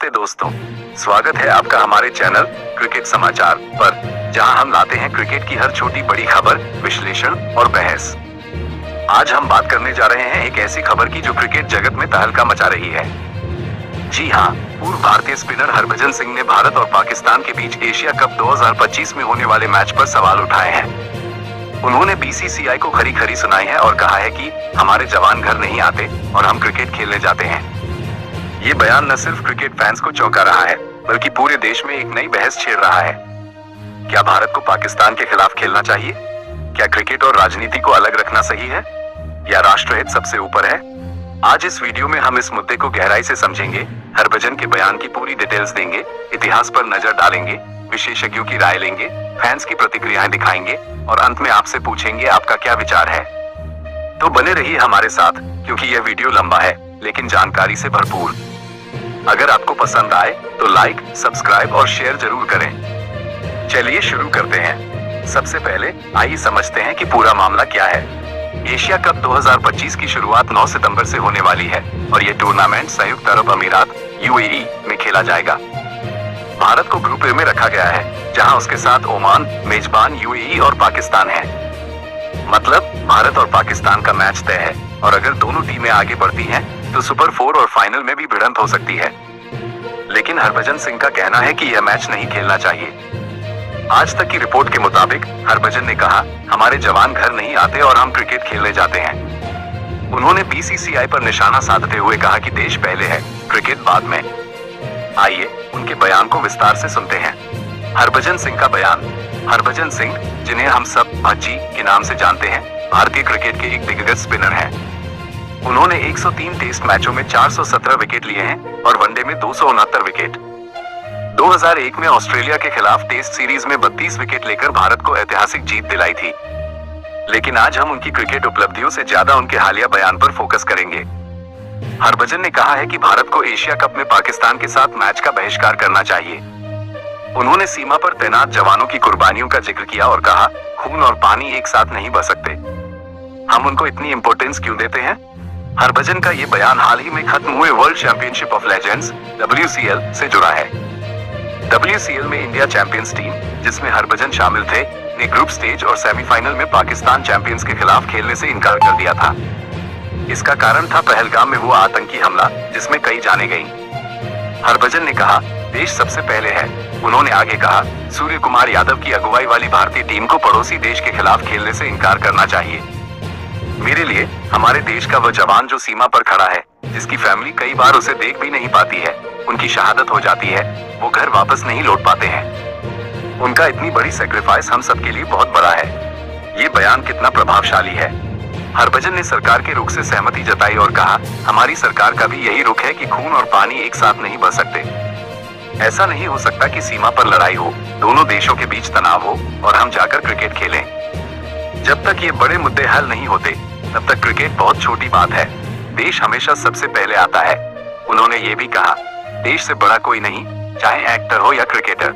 नमस्ते दोस्तों, स्वागत है आपका हमारे चैनल क्रिकेट समाचार पर, जहां हम लाते हैं क्रिकेट की हर छोटी बड़ी खबर, विश्लेषण और बहस। आज हम बात करने जा रहे हैं एक ऐसी खबर की जो क्रिकेट जगत में तहलका मचा रही है। जी हां, पूर्व भारतीय स्पिनर हरभजन सिंह ने भारत और पाकिस्तान के बीच एशिया कप 2025 में होने वाले मैच पर सवाल उठाए हैं। उन्होंने बीसीसीआई को खरी खरी सुनाई है और कहा है कि हमारे जवान घर नहीं आते और हम क्रिकेट खेलने जाते हैं। ये बयान न सिर्फ क्रिकेट फैंस को चौंका रहा है, बल्कि पूरे देश में एक नई बहस छेड़ रहा है। क्या भारत को पाकिस्तान के खिलाफ खेलना चाहिए? क्या क्रिकेट और राजनीति को अलग रखना सही है, या राष्ट्रहित सबसे ऊपर है? आज इस वीडियो में हम इस मुद्दे को गहराई से समझेंगे, हरभजन के बयान की पूरी डिटेल्स देंगे, इतिहास पर नजर डालेंगे, विशेषज्ञों की राय लेंगे, फैंस की प्रतिक्रियाएं दिखाएंगे और अंत में आपसे पूछेंगे आपका क्या विचार है। तो बने रहिए हमारे साथ, क्योंकि यह वीडियो लंबा है लेकिन जानकारी से भरपूर। अगर आपको पसंद आए तो लाइक, सब्सक्राइब और शेयर जरूर करें। चलिए शुरू करते हैं। सबसे पहले आइए समझते हैं कि पूरा मामला क्या है। एशिया कप 2025 की शुरुआत 9 सितंबर से होने वाली है और यह टूर्नामेंट संयुक्त अरब अमीरात यूएई में खेला जाएगा। भारत को ग्रुप ए में रखा गया है, जहां उसके साथ ओमान, मेजबान यूएई और पाकिस्तान है। मतलब भारत और पाकिस्तान का मैच तय है और अगर दोनों टीमें आगे बढ़ती हैं तो सुपर 4 और फाइनल में भी भिड़ंत हो सकती है। लेकिन हरभजन सिंह का कहना है कि यह मैच नहीं खेलना चाहिए। आज तक की रिपोर्ट के मुताबिक हरभजन ने कहा, हमारे जवान घर नहीं आते और हम क्रिकेट खेलने जाते हैं। उन्होंने बीसीसीआई पर निशाना साधते हुए कहा कि देश पहले है, क्रिकेट बाद में। आइए उनके बयान को विस्तार से सुनते हैं। हरभजन सिंह का बयान। हरभजन सिंह, जिन्हें हम सब भज्जी के नाम से जानते हैं, भारतीय क्रिकेट के एक दिग्गज स्पिनर हैं। उन्होंने 103 टेस्ट मैचों में 417 विकेट लिए हैं और वनडे में 269 विकेट। 2001 में ऑस्ट्रेलिया के खिलाफ टेस्ट सीरीज में 32 विकेट लेकर भारत को ऐतिहासिक जीत दिलाई थी। लेकिन आज हम उनकी क्रिकेट उपलब्धियों से ज्यादा उनके हालिया बयान पर फोकस करेंगे। हरभजन ने कहा है कि भारत को एशिया कप में पाकिस्तान के साथ मैच का बहिष्कार करना चाहिए। उन्होंने सीमा पर तैनात जवानों की कुर्बानियों का जिक्र किया और कहा, खून और पानी एक साथ नहीं बह सकते। हम उनको इतनी इंपॉर्टेंस क्यों देते हैं? हरभजन का ये बयान हाल ही में खत्म हुए world championship of legends WCL से जुड़ा है। WCL में इंडिया चैंपियंस टीम, जिसमें हरभजन शामिल थे, ने ग्रुप स्टेज और सेमीफाइनल में पाकिस्तान चैंपियंस के खिलाफ खेलने से इनकार कर दिया था। इसका कारण था पहलगाम में हुआ आतंकी हमला, जिसमें कई जाने गईं। हरभजन ने कहा, देश सबसे पहले है। उन्होंने आगे कहा, सूर्य कुमार यादव की अगुवाई वाली भारतीय टीम को पड़ोसी देश के खिलाफ खेलने से इनकार करना चाहिए। मेरे लिए हमारे देश का वह जवान जो सीमा पर खड़ा है, जिसकी फैमिली कई बार उसे देख भी नहीं पाती है, उनकी शहादत हो जाती है, वो घर वापस नहीं लौट पाते हैं। उनका इतनी बड़ी सैक्रिफाइस हम सबके लिए बहुत बड़ा है। ये बयान कितना प्रभावशाली है। हरभजन ने सरकार के रुख से सहमति जताई और कहा, हमारी सरकार का भी यही रुख है कि खून और पानी एक साथ नहीं बह सकते। ऐसा नहीं हो सकता कि सीमा पर लड़ाई हो, दोनों देशों के बीच तनाव हो और हम जाकर क्रिकेट खेलें। जब तक ये बड़े मुद्दे हल नहीं होते, तब तक क्रिकेट बहुत छोटी बात है। देश हमेशा सबसे पहले आता है। उन्होंने ये भी कहा, देश से बड़ा कोई नहीं, चाहे एक्टर हो या क्रिकेटर।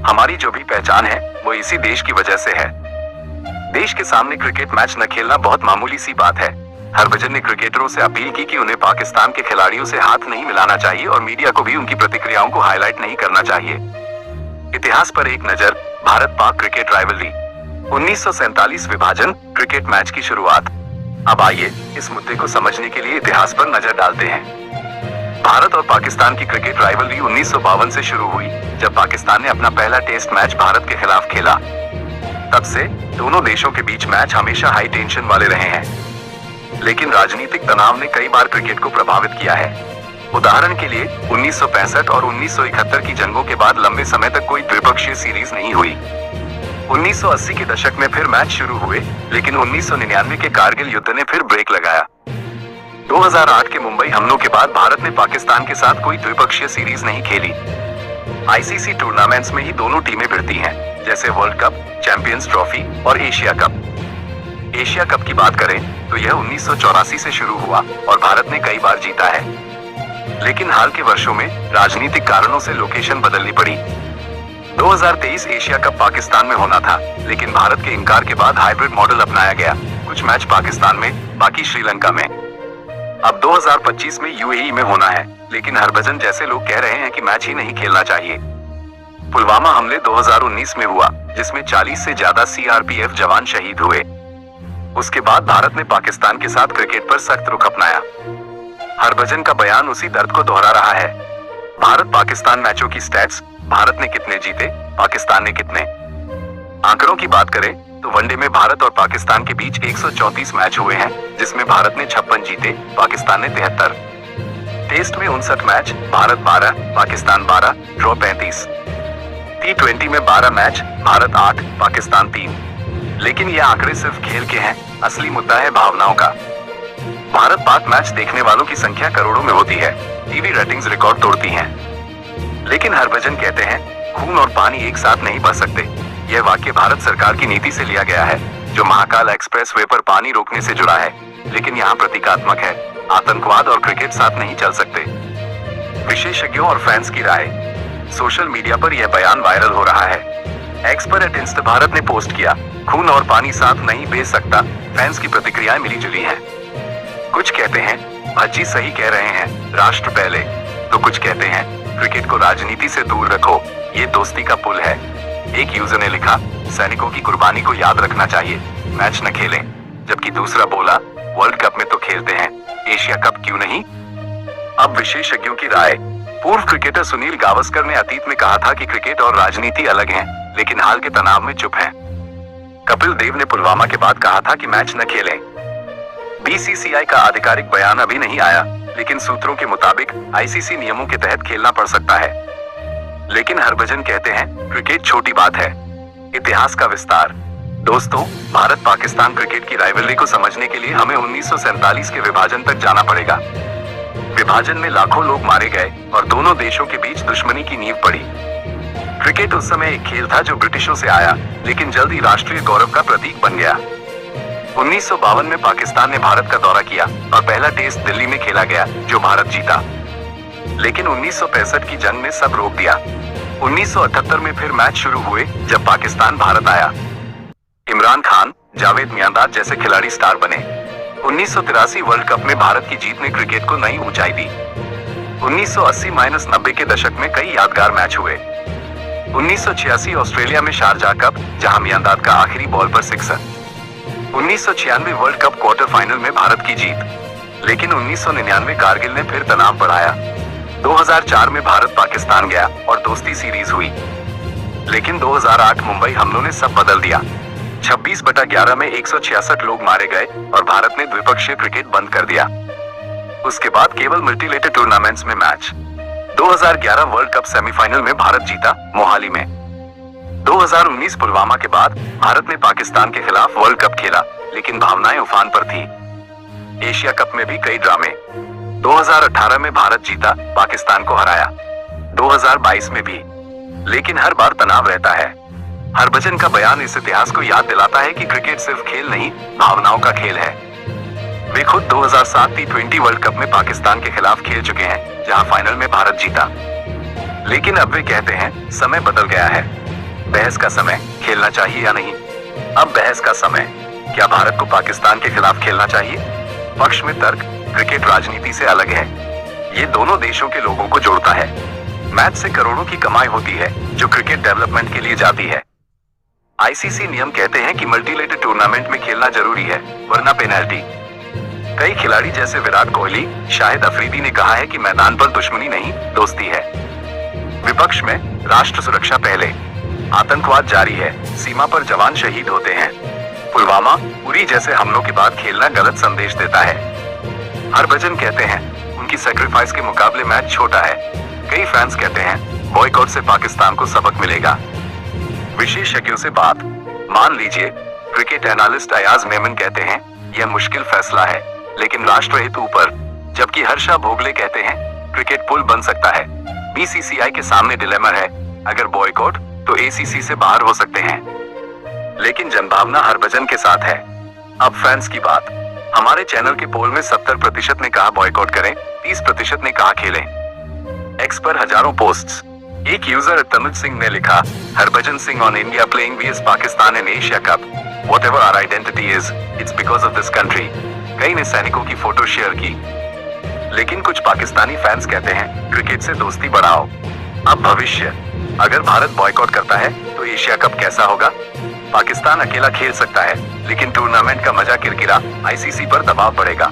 हमारी जो भी पहचान है वो इसी देश की वजह से है। देश के सामने क्रिकेट मैच न खेलना बहुत मामूली सी बात है। हरभजन ने क्रिकेटरों से अपील की कि उन्हें पाकिस्तान के खिलाड़ियों से हाथ नहीं मिलाना चाहिए और मीडिया को भी उनकी प्रतिक्रियाओं को हाईलाइट नहीं करना चाहिए। इतिहास पर एक नजर। भारत पाक क्रिकेट राइवलरी 1947 विभाजन, क्रिकेट मैच की शुरुआत। अब आइए इस मुद्दे को समझने के लिए इतिहास पर नजर डालते हैं। भारत और पाकिस्तान की क्रिकेट राइवलरी 1952 से शुरू हुई, जब पाकिस्तान ने अपना पहला टेस्ट मैच भारत के खिलाफ खेला। तब से दोनों देशों के बीच मैच हमेशा हाई टेंशन वाले रहे हैं। लेकिन राजनीतिक तनाव ने कई बार क्रिकेट को प्रभावित किया है। उदाहरण के लिए 1965 और 1971 की जंगों के बाद लंबे समय तक कोई द्विपक्षीय सीरीज नहीं हुई। 1980 के दशक में फिर मैच शुरू हुए, लेकिन 1999 के कारगिल युद्ध ने फिर ब्रेक लगाया। 2008 के मुंबई हमलों के बाद भारत ने पाकिस्तान के साथ कोई द्विपक्षीय सीरीज नहीं खेली। आईसीसी टूर्नामेंट्स में ही दोनों टीमें भिड़ती हैं, जैसे वर्ल्ड कप, चैंपियंस ट्रॉफी और एशिया कप। एशिया कप की बात करें तो यह 1984 से शुरू हुआ और भारत ने कई बार जीता है। लेकिन हाल के वर्षों में राजनीतिक कारणों से लोकेशन बदलनी पड़ी। 2023 एशिया कप पाकिस्तान में होना था, लेकिन भारत के इनकार के बाद हाइब्रिड मॉडल अपनाया गया। कुछ मैच पाकिस्तान में, बाकी श्रीलंका में। अब 2025 में यूएई में होना है। लेकिन हरभजन जैसे लोग कह रहे हैं कि मैच ही नहीं खेलना चाहिए। पुलवामा हमले 2019 में हुआ, जिसमें 40 से ज्यादा सीआरपीएफ जवान शहीद हुए। उसके बाद भारत ने पाकिस्तान के साथ क्रिकेट पर सख्त रुख अपनाया। हरभजन का बयान उसी दर्द को दोहरा रहा है। भारत पाकिस्तान मैचों की स्टैट्स, भारत ने कितने जीते, पाकिस्तान ने कितने। आंकड़ों की बात करें तो वनडे में भारत और पाकिस्तान के बीच 134 मैच हुए हैं, जिसमें भारत ने 56 जीते, पाकिस्तान ने 73। टेस्ट में 59 match, Bharat 12, Pakistan 12, draw 35। T20 में 12 मैच, भारत 8, पाकिस्तान 3। लेकिन ये आंकड़े सिर्फ खेल के हैं, असली मुद्दा है भावनाओं का। भारत पाक मैच देखने वालों की संख्या करोड़ों में होती है, टीवी रेटिंग्स रिकॉर्ड तोड़ती हैं। लेकिन हरभजन कहते हैं खून और पानी एक साथ नहीं बह सकते। यह वाक्य भारत सरकार की नीति से लिया गया है, जो महाकाल एक्सप्रेस वे पर पानी रोकने से जुड़ा है, लेकिन यहाँ प्रतीकात्मक है। आतंकवाद और क्रिकेट साथ नहीं चल सकते। विशेषज्ञों और फैंस की राय। सोशल मीडिया पर यह बयान वायरल हो रहा है। एक्स पर @InstaBharat ने पोस्ट किया, खून और पानी साथ नहीं बह सकता। फैंस की प्रतिक्रियाएं मिली जुली हैं। कुछ कहते हैं भज्जी सही कह रहे हैं, राष्ट्र पहले, तो कुछ कहते हैं क्रिकेट को राजनीति से दूर रखो, ये दोस्ती का पुल है। एक यूजर ने लिखा, सैनिकों की कुर्बानी को याद रखना चाहिए, मैच न खेलें। जबकि दूसरा बोला, वर्ल्ड कप में तो खेलते हैं, एशिया कप क्यों नहीं। अब विशेषज्ञों की राय। पूर्व क्रिकेटर सुनील गावस्कर ने अतीत में कहा था कि क्रिकेट और राजनीति अलग हैं, लेकिन हाल के तनाव में चुप हैं। कपिल देव ने पुलवामा के बाद कहा था कि मैच न खेलें। बीसीसीआई का आधिकारिक बयान अभी नहीं आया, लेकिन सूत्रों के मुताबिक आईसीसी नियमों के तहत खेलना पड़ सकता है। लेकिन हरभजन कहते हैं क्रिकेट छोटी बात है, इतिहास का विस्तार। दोस्तों, भारत पाकिस्तान क्रिकेट की राइवलरी को समझने के लिए हमें 1947 के विभाजन तक जाना पड़ेगा। विभाजन में लाखों लोग मारे गए और दोनों देशों के बीच दुश्मनी की नींव पड़ी। क्रिकेट उस समय एक खेल था जो ब्रिटिशों से आया, लेकिन जल्द ही राष्ट्रीय गौरव का प्रतीक बन गया। 1952 में पाकिस्तान ने भारत का दौरा किया और पहला टेस्ट दिल्ली में खेला गया, जो भारत जीता। लेकिन 1965 की जंग ने सब रोक दिया। 1978 में फिर मैच शुरू हुए, जब पाकिस्तान भारत आया। इमरान खान, जावेद मियांदाद जैसे खिलाड़ी स्टार बने। 1983 वर्ल्ड कप में भारत की जीत ने क्रिकेट को नई ऊंचाई दी। 1980-90 के दशक में कई यादगार मैच हुए। 1986 ऑस्ट्रेलिया में शारजाह कप, जहां मियांदाद का आखिरी बॉल पर sixer. 1996 world cup quarter final में भारत की जीत। लेकिन 1999 कारगिल ने फिर तनाव बढ़ाया। 2004 में भारत पाकिस्तान गया और दोस्ती सीरीज हुई। लेकिन 2008 मुंबई हमलों ने सब बदल दिया। 26/11 में 166 लोग मारे गए और भारत ने द्विपक्षीय क्रिकेट बंद कर दिया। उसके बाद केवल मल्टीलेटर टूर्नामेंट्स में मैच। 2011 वर्ल्ड कप सेमीफाइनल में भारत जीता, मोहाली में। 2019 पुलवामा के बाद भारत ने पाकिस्तान के खिलाफ वर्ल्ड कप खेला, लेकिन भावनाएं उफान पर थी। एशिया कप में भी कई ड्रामे। 2018 में भारत जीता, पाकिस्तान को हराया। 2022 में भी, लेकिन हर बार तनाव रहता है। हरभजन का बयान इस इतिहास को याद दिलाता है कि क्रिकेट सिर्फ खेल नहीं, भावनाओं का खेल है। वे खुद 2007 T20 वर्ल्ड कप में पाकिस्तान के खिलाफ खेल चुके हैं, जहां फाइनल में भारत जीता। लेकिन अब वे कहते हैं समय बदल गया है। बहस का समय, खेलना चाहिए या नहीं। अब बहस का समय, क्या भारत को पाकिस्तान के खिलाफ खेलना चाहिए। पक्ष में तर्क, क्रिकेट राजनीति से अलग है, ये दोनों देशों के लोगों को जोड़ता है। मैच से करोड़ों की कमाई होती है, जो क्रिकेट डेवलपमेंट के लिए जाती है। आईसीसी नियम कहते हैं कि मल्टीलेटर टूर्नामेंट में खेलना जरूरी है, वरना पेनल्टी। कई खिलाड़ी जैसे विराट कोहली, शाहिद अफरीदी ने कहा है कि मैदान पर दुश्मनी नहीं, दोस्ती है। विपक्ष में राष्ट्र सुरक्षा पहले, आतंकवाद जारी है, सीमा पर जवान शहीद होते हैं। पुलवामा, उरी जैसे हमलों के बाद खेलना गलत संदेश देता है। हरभजन कहते हैं उनकी सैक्रिफाइस के मुकाबले मैच छोटा है। कई फैंस कहते हैं बॉयकॉट से पाकिस्तान को सबक मिलेगा। विशेषज्ञों से बात। मान लीजिए क्रिकेट एनालिस्ट अयाज मेमन कहते हैं यह मुश्किल फैसला है, लेकिन राष्ट्र हित ऊपर। जबकि हर्षा भोगले कहते हैं क्रिकेट पुल बन सकता है। बीसीसीआई के सामने डिलेमा है, अगर बॉयकॉट तो एसीसी से बाहर हो सकते हैं। लेकिन जनभावना हरभजन के साथ है। अब फैंस की बात। हमारे चैनल के पोल में 70% ने कहा बॉयकॉट करें, 30% ने कहा खेलें। एक्स पर हजारों पोस्ट्स। एक यूजर तनुज सिंह ने लिखा, Harbhajan Singh on India playing vs Pakistan in Asia cup, whatever our identity is, it's because of this country. कई ने सैनिकों की फोटो शेयर की। लेकिन कुछ पाकिस्तानी फैंस कहते हैं क्रिकेट से दोस्ती बढ़ाओ। अब भविष्य, अगर भारत बॉयकॉट करता है तो एशिया कप कैसा होगा? पाकिस्तान अकेला खेल सकता है, लेकिन टूर्नामेंट का मजा किरकिरा, आईसीसी पर दबाव पड़ेगा।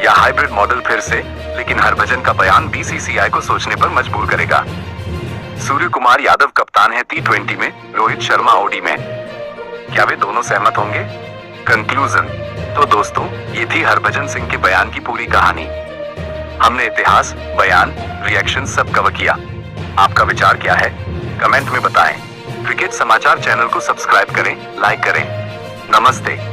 या हाइब्रिड मॉडल फिर से, लेकिन हरभजन का बयान बीसीसीआई को सोचने पर मजबूर करेगा। सूर्य कुमार यादव कप्तान है T20 में, रोहित शर्मा ओडी में। क्या वे दोनों सहमत होंगे? कंक्लूजन, तो दोस्तों ये थी हरभजन सिंह के बयान की पूरी कहानी। हमने इतिहास, बयान, रिएक्शन सब कवर किया। आपका विचार क्या है? कमेंट में बताएं। क्रिकेट समाचार चैनल को सब्सक्राइब करें, लाइक करें। नमस्ते।